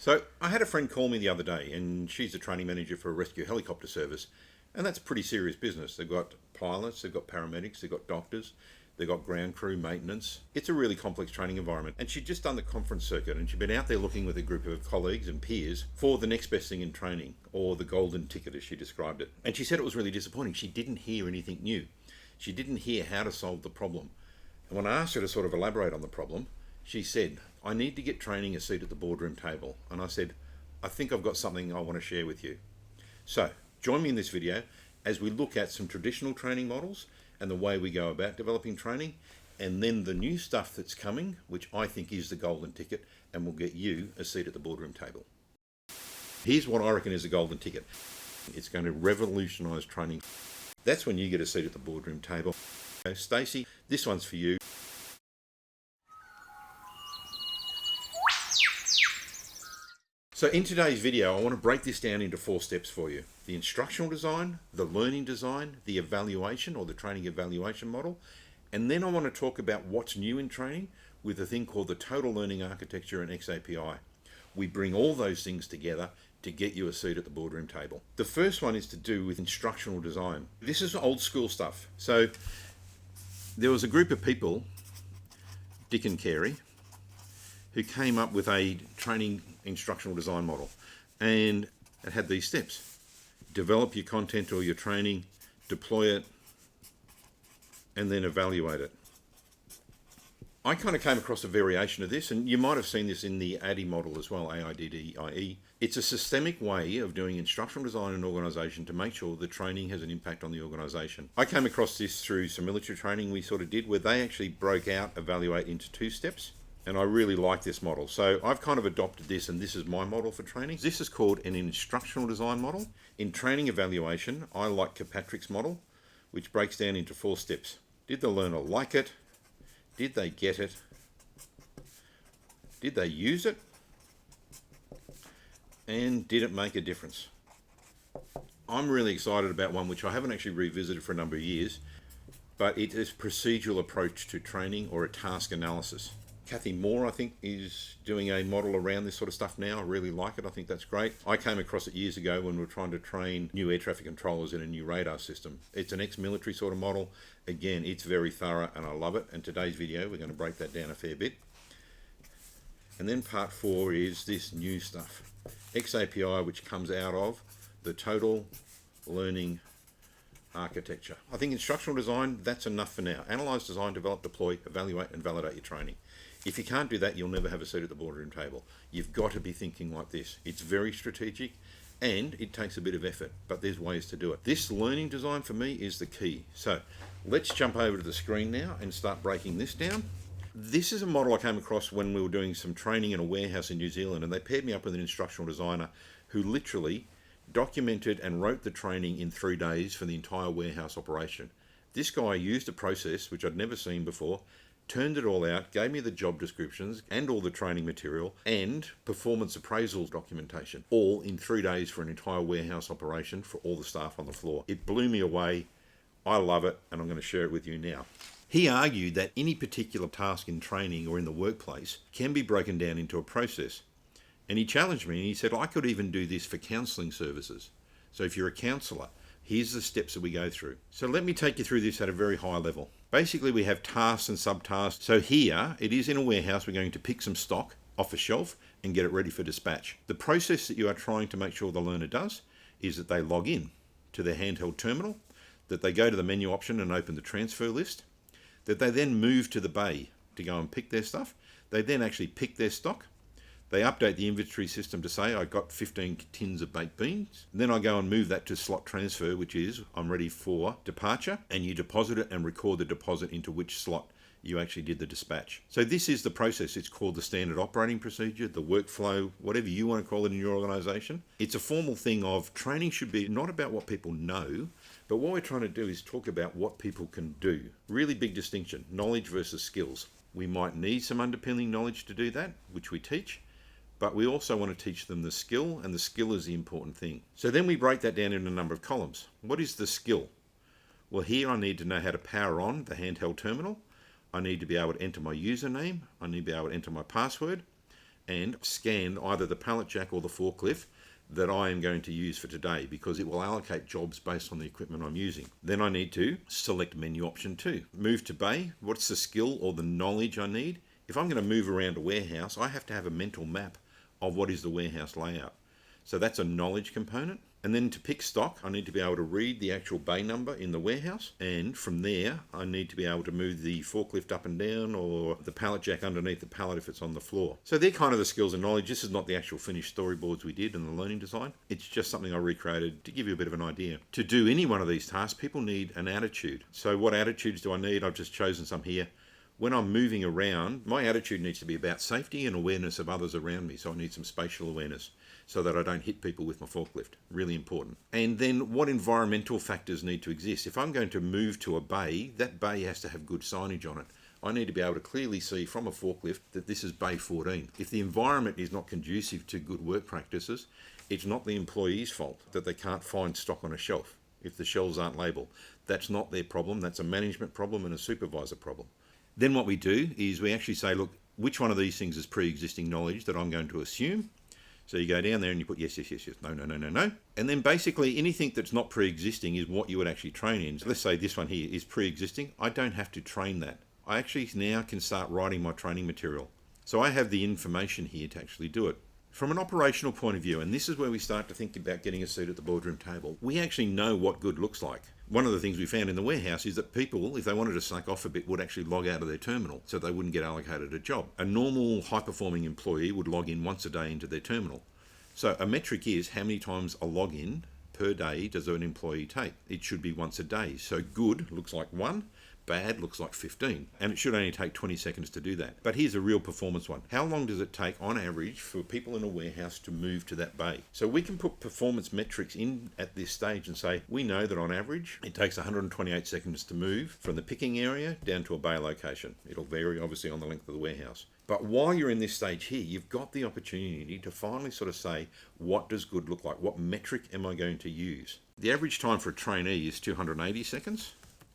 So I had a friend call me the other day, and she's a training manager for a rescue helicopter service, and that's pretty serious business. They've got pilots, they've got paramedics, they've got doctors, they've got ground crew maintenance. It's a really complex training environment. And she'd just done the conference circuit, and she'd been out there looking with a group of colleagues and peers for the next best thing in training, or the golden ticket as she described it. And she said it was really disappointing. She didn't hear anything new. She didn't hear how to solve the problem. And when I asked her to sort of elaborate on the problem, she said, I need to get training a seat at the boardroom table. And I said, I think I've got something I want to share with you. So join me in this video as we look at some traditional training models and the way we go about developing training, and then the new stuff that's coming, which I think is the golden ticket and will get you a seat at the boardroom table. Here's what I reckon is the golden ticket. It's going to revolutionise training. That's when you get a seat at the boardroom table. So Stacey, this one's for you. So in today's video, I want to break this down into 4 steps for you. The instructional design, the learning design, the evaluation or the training evaluation model, and then I want to talk about what's new in training with a thing called the total learning architecture and xAPI. We bring all those things together to get you a seat at the boardroom table. The first one is to do with instructional design. This is old school stuff. So there was a group of people, Dick and Carey, who came up with a training instructional design model, and it had these steps. Develop your content or your training, deploy it, and then evaluate it. I kind of came across a variation of this, and you might have seen this in the ADDIE model as well, AIDDIE. It's a systemic way of doing instructional design in an organisation to make sure the training has an impact on the organisation. I came across this through some military training we sort of did, where they actually broke out evaluate into 2 steps. And I really like this model. So I've kind of adopted this, and this is my model for training. This is called an instructional design model. In training evaluation, I like Kirkpatrick's model, which breaks down into 4 steps. Did the learner like it? Did they get it? Did they use it? And did it make a difference? I'm really excited about one which I haven't actually revisited for a number of years, but it is a procedural approach to training, or a task analysis. Kathy Moore, I think, is doing a model around this sort of stuff now. I really like it. I think that's great. I came across it years ago when we were trying to train new air traffic controllers in a new radar system. It's an ex-military sort of model. Again, it's very thorough and I love it. And today's video, we're going to break that down a fair bit. And then part 4 is this new stuff. xAPI, which comes out of the total learning architecture. I think instructional design, that's enough for now. Analyze, design, develop, deploy, evaluate, and validate your training. If you can't do that, you'll never have a seat at the boardroom table. You've got to be thinking like this. It's very strategic and it takes a bit of effort, but there's ways to do it. This learning design for me is the key. So let's jump over to the screen now and start breaking this down. This is a model I came across when we were doing some training in a warehouse in New Zealand, and they paired me up with an instructional designer who literally documented and wrote the training in 3 days for the entire warehouse operation. This guy used a process which I'd never seen before, turned it all out, gave me the job descriptions and all the training material and performance appraisal documentation, all in 3 days for an entire warehouse operation for all the staff on the floor. It blew me away. I love it, and I'm going to share it with you now. He argued that any particular task in training or in the workplace can be broken down into a process. And he challenged me, and he said, I could even do this for counselling services. So if you're a counsellor, here's the steps that we go through. So let me take you through this at a very high level. Basically, we have tasks and subtasks. So here, it is in a warehouse. We're going to pick some stock off a shelf and get it ready for dispatch. The process that you are trying to make sure the learner does is that they log in to their handheld terminal, that they go to the menu option and open the transfer list, that they then move to the bay to go and pick their stuff. They then actually pick their stock. They update the inventory system to say, I got 15 tins of baked beans. And then I go and move that to slot transfer, which is, I'm ready for departure. And you deposit it and record the deposit into which slot you actually did the dispatch. So this is the process. It's called the standard operating procedure, the workflow, whatever you want to call it in your organisation. It's a formal thing of training should be not about what people know, but what we're trying to do is talk about what people can do. Really big distinction, knowledge versus skills. We might need some underpinning knowledge to do that, which we teach. But we also want to teach them the skill, and the skill is the important thing. So then we break that down into a number of columns. What is the skill? Well, here I need to know how to power on the handheld terminal. I need to be able to enter my username. I need to be able to enter my password. and scan either the pallet jack or the forklift that I am going to use for today, because it will allocate jobs based on the equipment I'm using. Then I need to select menu option 2. Move to bay. What's the skill or the knowledge I need? If I'm going to move around a warehouse, I have to have a mental map of what is the warehouse layout. So that's a knowledge component. And then to pick stock, I need to be able to read the actual bay number in the warehouse. And from there, I need to be able to move the forklift up and down, or the pallet jack underneath the pallet if it's on the floor. So they're kind of the skills and knowledge. This is not the actual finished storyboards we did in the learning design. It's just something I recreated to give you a bit of an idea. To do any one of these tasks, people need an attitude. So what attitudes do I need? I've just chosen some here. When I'm moving around, my attitude needs to be about safety and awareness of others around me. So I need some spatial awareness so that I don't hit people with my forklift. Really important. And then what environmental factors need to exist? If I'm going to move to a bay, that bay has to have good signage on it. I need to be able to clearly see from a forklift that this is bay 14. If the environment is not conducive to good work practices, it's not the employee's fault that they can't find stock on a shelf. If the shelves aren't labelled, that's not their problem. That's a management problem and a supervisor problem. Then what we do is we actually say, look, which one of these things is pre-existing knowledge that I'm going to assume? So you go down there and you put yes, yes, yes, yes, no, no, no, no, no. And then basically anything that's not pre-existing is what you would actually train in. So let's say this one here is pre-existing. I don't have to train that. I actually now can start writing my training material. So I have the information here to actually do it. From an operational point of view, and this is where we start to think about getting a seat at the boardroom table, we actually know what good looks like. One of the things we found in the warehouse is that people, if they wanted to slack off a bit, would actually log out of their terminal so they wouldn't get allocated a job. A normal high-performing employee would log in once a day into their terminal. So a metric is how many times a login per day does an employee take. It should be once a day. So good looks like 1. Bad looks like 15, and it should only take 20 seconds to do that. But here's a real performance one. How long does it take on average for people in a warehouse to move to that bay? So we can put performance metrics in at this stage and say, we know that on average it takes 128 seconds to move from the picking area down to a bay location. It'll vary obviously on the length of the warehouse. But while you're in this stage here, you've got the opportunity to finally sort of say, what does good look like? What metric am I going to use? The average time for a trainee is 280 seconds.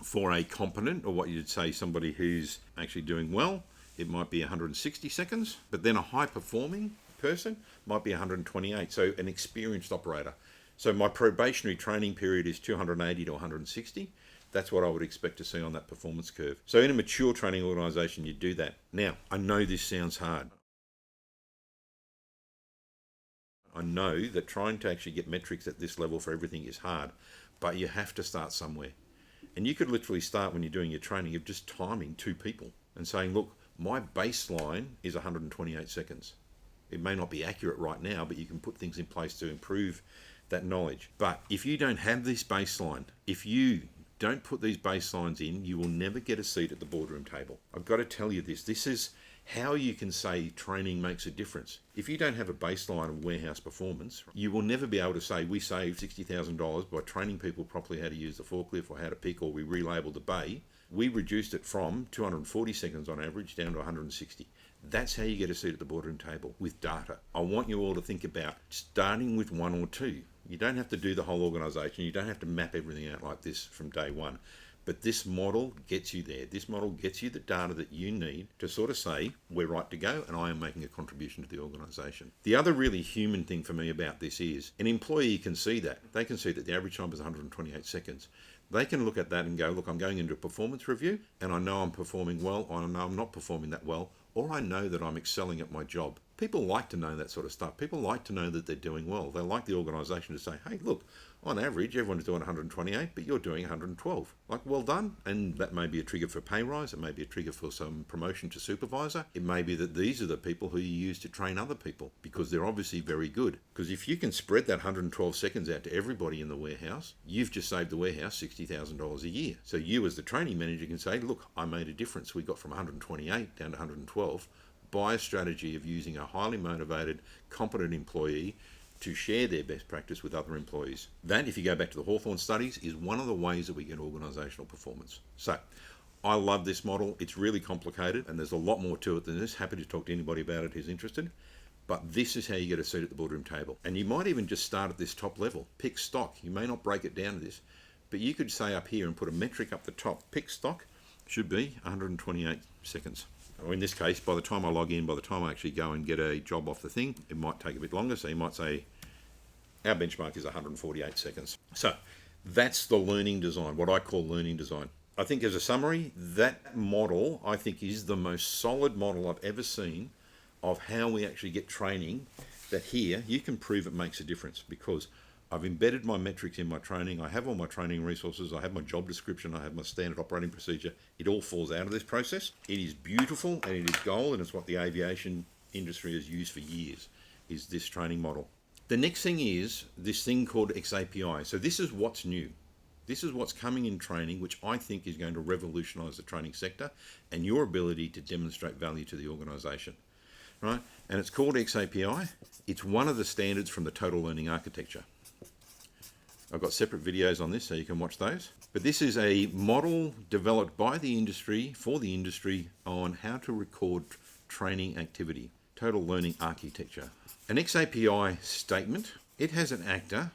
For a competent, or what you'd say somebody who's actually doing well, it might be 160 seconds. But then a high-performing person might be 128, so an experienced operator. So my probationary training period is 280 to 160. That's what I would expect to see on that performance curve. So in a mature training organisation, you do that. Now, I know this sounds hard. I know that trying to actually get metrics at this level for everything is hard, but you have to start somewhere. And you could literally start when you're doing your training of just timing 2 people and saying, look, my baseline is 128 seconds. It may not be accurate right now, but you can put things in place to improve that knowledge. But if you don't have this baseline, if you don't put these baselines in, you will never get a seat at the boardroom table. I've got to tell you this. This is how you can say training makes a difference. If you don't have a baseline of warehouse performance, you will never be able to say we saved $60,000 by training people properly how to use the forklift or how to pick, or we relabeled the bay. We reduced it from 240 seconds on average down to 160. That's how you get a seat at the boardroom table, with data. I want you all to think about starting with 1 or 2. You don't have to do the whole organisation. You don't have to map everything out like this from day one. But this model gets you there. This model gets you the data that you need to sort of say, we're right to go and I am making a contribution to the organisation. The other really human thing for me about this is an employee can see that. They can see that the average time is 128 seconds. They can look at that and go, look, I'm going into a performance review and I know I'm performing well, or I know I'm not performing that well, or I know that I'm excelling at my job. People like to know that sort of stuff. People like to know that they're doing well. They like the organisation to say, hey, look, on average, everyone's doing 128, but you're doing 112. Like, well done. And that may be a trigger for pay rise. It may be a trigger for some promotion to supervisor. It may be that these are the people who you use to train other people because they're obviously very good. Because if you can spread that 112 seconds out to everybody in the warehouse, you've just saved the warehouse $60,000 a year. So you as the training manager can say, look, I made a difference. We got from 128 down to 112 by a strategy of using a highly motivated, competent employee to share their best practice with other employees. That, if you go back to the Hawthorne studies, is one of the ways that we get organisational performance. So, I love this model. It's really complicated and there's a lot more to it than this. Happy to talk to anybody about it who's interested. But this is how you get a seat at the boardroom table. And you might even just start at this top level. Pick stock. You may not break it down to this. But you could say up here and put a metric up the top. Pick stock should be 128 seconds. or in this case, by the time I log in, by the time I actually go and get a job off the thing, it might take a bit longer. So you might say our benchmark is 148 seconds. So that's the learning design, what I call learning design. I think as a summary, that model I think is the most solid model I've ever seen of how we actually get training, that here you can prove it makes a difference, because I've embedded my metrics in my training. I have all my training resources. I have my job description. I have my standard operating procedure. It all falls out of this process. It is beautiful and it is gold, and it's what the aviation industry has used for years, is this training model. The next thing is this thing called xAPI. So this is what's new. This is what's coming in training, which I think is going to revolutionize the training sector and your ability to demonstrate value to the organization, right? And it's called xAPI. It's one of the standards from the total learning architecture. I've got separate videos on this so you can watch those. But this is a model developed by the industry, for the industry, on how to record training activity. Total learning architecture. An xAPI statement, it has an actor,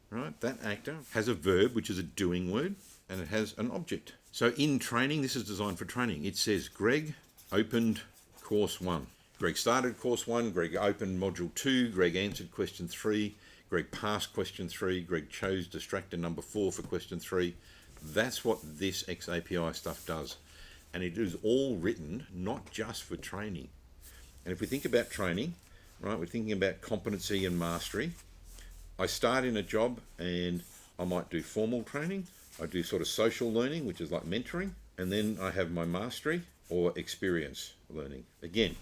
right? That actor has a verb, which is a doing word, and it has an object. So in training, this is designed for training. It says Greg opened course 1. Greg started course 1, Greg opened module 2, Greg answered question 3, Greg passed question 3, Greg chose distractor number 4 for question 3. That's what this xAPI stuff does. And it is all written not just for training. And if we think about training, right, we're thinking about competency and mastery. I start in a job and I might do formal training. I do sort of social learning, which is like mentoring. And then I have my mastery or experience learning. Again,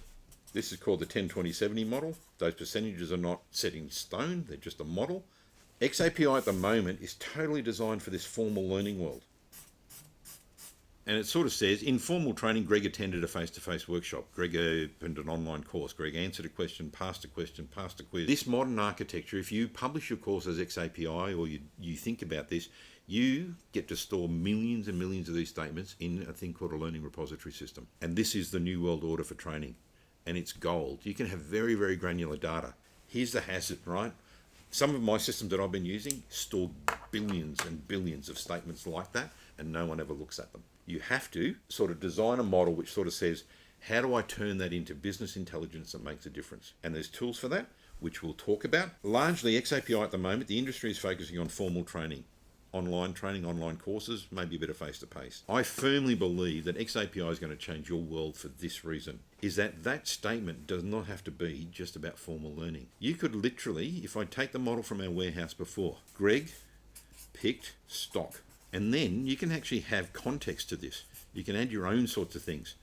this is called the 10-20-70 model. Those percentages are not set in stone. They're just a model. xAPI at the moment is totally designed for this formal learning world. And it sort of says, in formal training, Greg attended a face-to-face workshop. Greg opened an online course. Greg answered a question, passed a quiz. This modern architecture, if you publish your course as xAPI, or you think about this, you get to store millions and millions of these statements in a thing called a learning repository system. And this is the new world order for training. And it's gold. You can have very, very granular data. Here's the hazard, right? Some of my systems that I've been using store billions and billions of statements like that, and no one ever looks at them. You have to sort of design a model which sort of says, how do I turn that into business intelligence that makes a difference? And there's tools for that, which we'll talk about. Largely, xAPI at the moment, the industry is focusing on formal training, online courses, maybe a bit of face-to-face. I firmly believe that xAPI is going to change your world for this reason, is that statement does not have to be just about formal learning. You could literally, if I take the model from our warehouse before, Greg picked stock, and then you can actually have context to this. You can add your own sorts of things.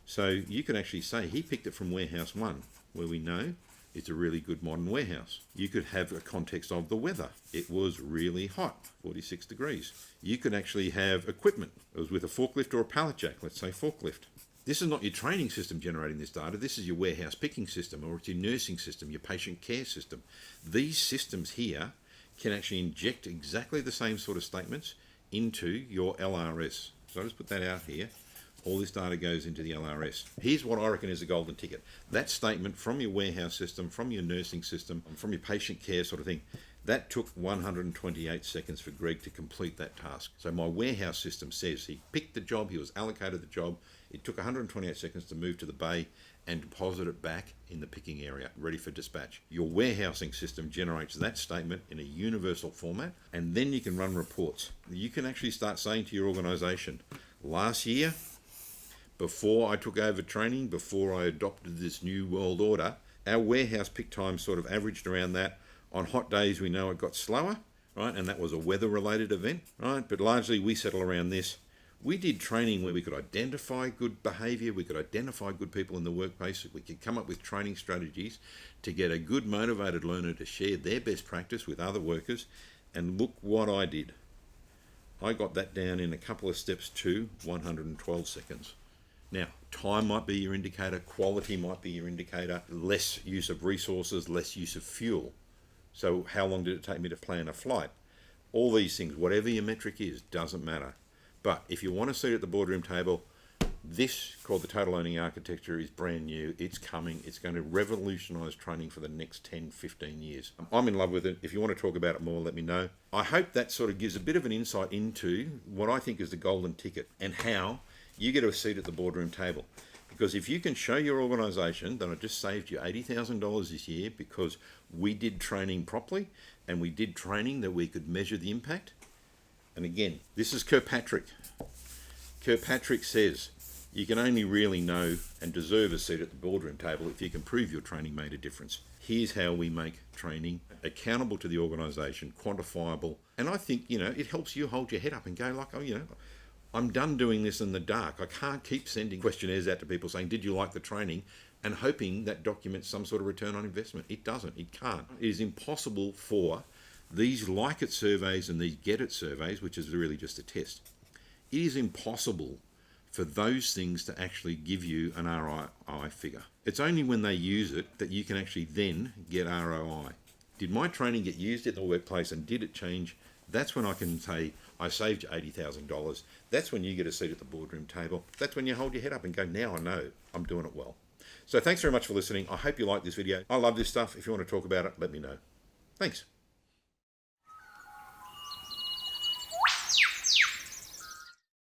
So you could actually say he picked it from warehouse 1, where we know it's a really good modern warehouse. You could have a context of the weather. It was really hot, 46 degrees. You could actually have equipment. It was with a forklift or a pallet jack, let's say forklift. This is not your training system generating this data. This is your warehouse picking system, or it's your nursing system, your patient care system. These systems here can actually inject exactly the same sort of statements into your LRS. So I'll just put that out here. All this data goes into the LRS. Here's what I reckon is a golden ticket. That statement from your warehouse system, from your nursing system, from your patient care sort of thing, that took 128 seconds for Greg to complete that task. So my warehouse system says he picked the job, he was allocated the job. It took 128 seconds to move to the bay and deposit it back in the picking area, ready for dispatch. Your warehousing system generates that statement in a universal format, and then you can run reports. You can actually start saying to your organization, last year, before I took over training, before I adopted this new world order, our warehouse pick time sort of averaged around that. On hot days, we know it got slower, right? And that was a weather-related event, right? But largely, we settle around this. We did training where we could identify good behavior, we could identify good people in the workplace, we could come up with training strategies to get a good motivated learner to share their best practice with other workers. And look what I did. I got that down in a couple of steps to 112 seconds. Now, time might be your indicator, quality might be your indicator, less use of resources, less use of fuel. So how long did it take me to plan a flight? All these things, whatever your metric is, doesn't matter. But if you want to see it at the boardroom table, this, called the Total Learning Architecture, is brand new. It's coming. It's going to revolutionise training for the next 10, 15 years. I'm in love with it. If you want to talk about it more, let me know. I hope that sort of gives a bit of an insight into what I think is the golden ticket and how you get a seat at the boardroom table. Because if you can show your organisation that I just saved you $80,000 this year because we did training properly and we did training that we could measure the impact. And again, this is Kirkpatrick. Kirkpatrick says you can only really know and deserve a seat at the boardroom table if you can prove your training made a difference. Here's how we make training accountable to the organisation, quantifiable. And I think, it helps you hold your head up and go like, I'm done doing this in the dark. I can't keep sending questionnaires out to people saying, did you like the training? And hoping that documents some sort of return on investment. It doesn't. It can't. It is impossible for these like it surveys and these get it surveys, which is really just a test. It is impossible for those things to actually give you an ROI figure. It's only when they use it that you can actually then get ROI. Did my training get used in the workplace and did it change? That's when I can say, I saved you $80,000. That's when you get a seat at the boardroom table. That's when you hold your head up and go, now I know I'm doing it well. So thanks very much for listening. I hope you like this video. I love this stuff. If you want to talk about it, let me know. Thanks.